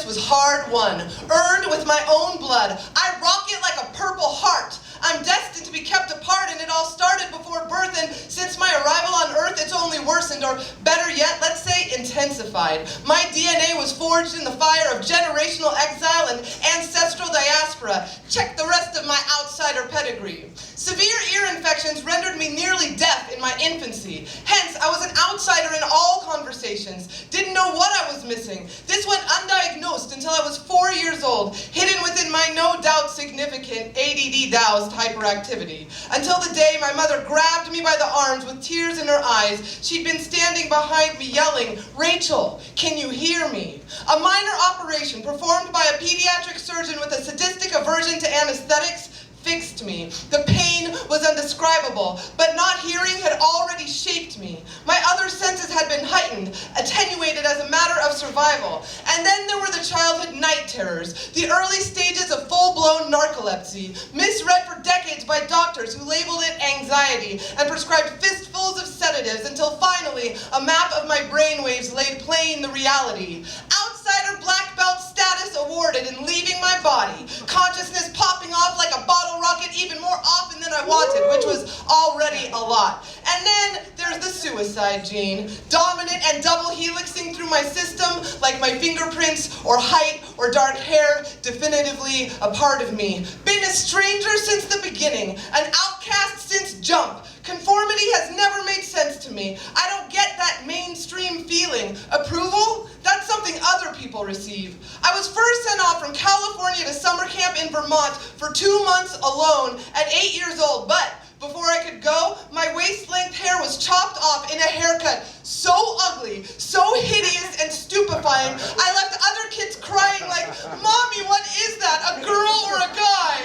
was hard-won, earned with my own blood. I rocket like a purple heart. I'm destined to be kept apart, and it all started before birth, and since my arrival on Earth, it's only worsened, or better yet, let's say intensified. My DNA was forged in the fire of generational exile and ancestral diaspora. Check the rest of my outsider pedigree. Severe ear infections rendered me nearly deaf in my infancy. Hence, I was an outsider in all conversations. Didn't know what I was missing. This went undiagnosed until I was 4 years old, hidden within my no doubt significant ADD-doused hyperactivity. Until the day my mother grabbed me by the arms with tears in her eyes. She'd been standing behind me yelling, "Rachel, can you hear me?" A minor operation performed by a pediatric surgeon with a sadistic aversion to anesthetics fixed me. The pain was indescribable, but not hearing had already shaped me. My other senses had been heightened, attenuated as a matter of survival. And then there were the childhood night terrors, the early stages of full-blown narcolepsy, misread for decades by doctors who labeled it anxiety and prescribed fistfuls of sedatives until finally a map of my brainwaves laid plain the reality. Outsider black belt status awarded in leaving my body, consciousness popping off like a bottle rocket even more often than I wanted, which was already a lot. And then there's the suicide gene, dominant and double helixing through my system like my fingerprints or height or dark hair, definitively a part of me. Been a stranger since the beginning, an outcast since jump. Conformity has never made sense to me. I don't get that mainstream feeling. Approval? That's something other people receive. I was first sent off from California to summer camp in Vermont for 2 months alone at 8 years old, but before I could go, my waist-length hair was chopped off in a haircut so ugly, so hideous and stupefying, I left other kids crying like, "Mommy, what is that, a girl or a guy?"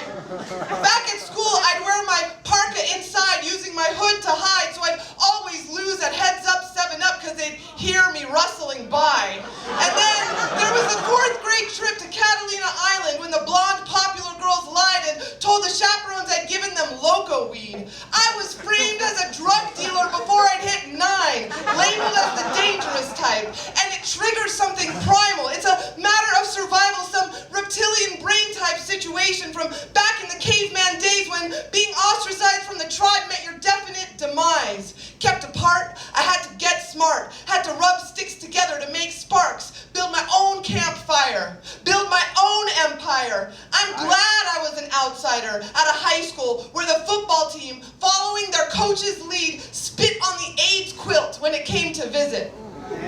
Back at school, I'd wear my parka inside using my hood to hide, so I'd always lose at Heads Up 7-Up because they'd hear me rustling by. And then there was the 4th grade trip to Catalina Island when the blonde popular girls lied and told the chaperones I'd given them loco weed. I was framed as a drug dealer before I'd hit 9, labeled as the dangerous type, and it triggers something primal. It's a matter of survival, some reptilian brain type situation from back in the caveman days when being ostracized from the tribe meant your definite demise. Kept apart, I had to get smart, had to rub sticks together to make sparks, build my own campfire, build my own empire. I'm glad I was an outsider at a high school where the football team, following their coach's lead, spit on the AIDS quilt when it came to visit.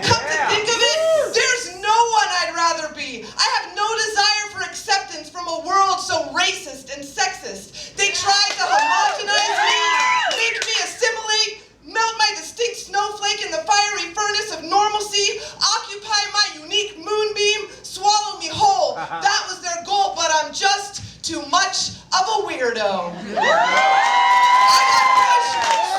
Come to think of it, there's no one I'd rather be. I have no desire for acceptance from a world so racist and sexist. They tried to homogenize me, make me assimilate, melt my distinct snowflake in the fiery furnace of normalcy, occupy my unique moonbeam, swallow me whole. That was their goal, but I'm just too much of a weirdo. I got pushed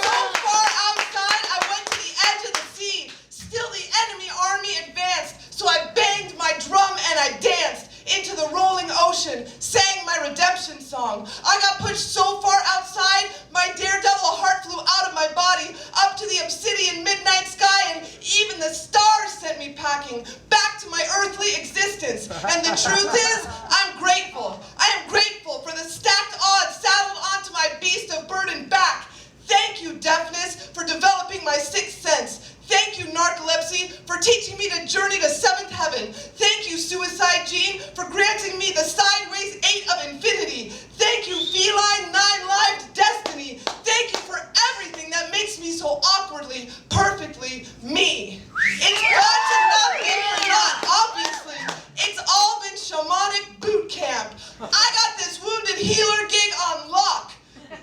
so far outside, I went to the edge of the sea. Still the enemy army advanced, so I banged my drum and I danced into the rolling ocean, sang my redemption song. I got pushed so far outside, my daredevil heart flew out of my body, up to the obsidian midnight sky, and even the stars sent me packing back to my earthly existence. And the truth is, I'm grateful. I am grateful for the stacked odds saddled onto my beast of burden back. Thank you, deafness, for developing my 6th sense. Thank you, narcolepsy, for teaching me to journey to 7th heaven. Thank you, suicide gene, for granting me the sideways 8 of infinity. Thank you, feline 9-lived destiny. Thank you for everything that makes me so awkwardly, perfectly me. It's got to not be for not, obviously. It's all been shamanic boot camp. I got this wounded healer gig on lock.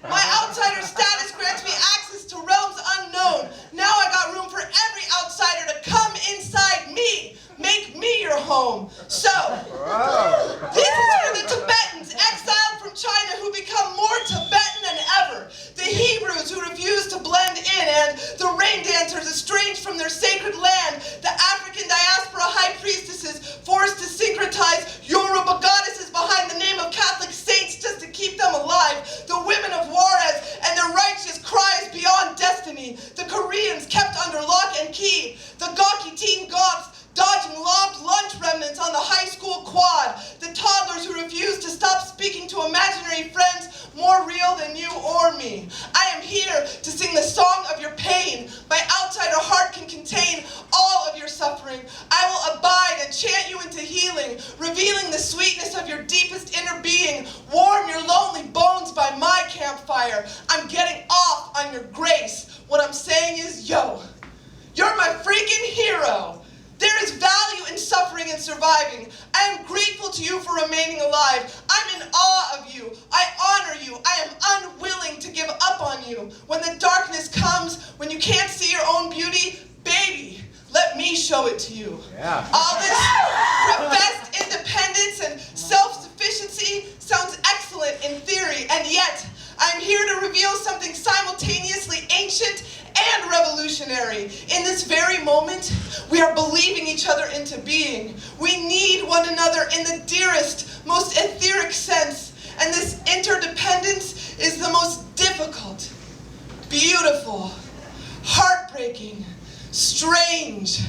My outsider status grants me access to realms unknown. Now I got room for every outsider to come inside me. Make me your home. So, this is for the Tibetans exiled from China who become more Tibetan than ever. The Hebrews who refuse to blend in, and the rain dancers estranged from their sacred land. The African diaspora high priestesses forced to syncretize Yoruba goddesses behind the name of Catholic saints just to keep them alive. The women of Juarez and their righteous cries beyond destiny. The Koreans kept under lock and key. The gawky teen goths dodging lobbed lunch remnants on the high school to refuse to stop speaking to imaginary friends more real than you or me. I am here to sing the song of your pain. My outsider heart can contain all of your suffering. I will abide and chant you into healing, revealing the sweetness of your deepest inner being. Warm your lonely bones by my campfire. I'm getting off on your grace. What I'm saying is, yo, you're my freaking hero. There is value in suffering and surviving. I am grateful to you for remaining alive. I'm in awe of you. I honor you. I am unwilling to give up on you. When the darkness comes, when you can't see your own beauty, baby, let me show it to you. Yeah. All this professed independence and self-sufficiency sounds excellent in theory, and yet I'm here to reveal something simultaneously ancient and revolutionary. In this very moment, we are believing each other into being. We need one another in the dearest, most etheric sense, and this interdependence is the most difficult, beautiful, heartbreaking, strange,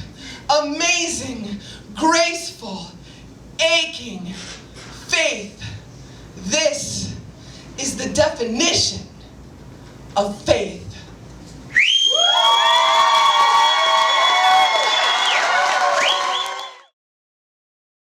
amazing, graceful, aching faith. This is the definition of faith.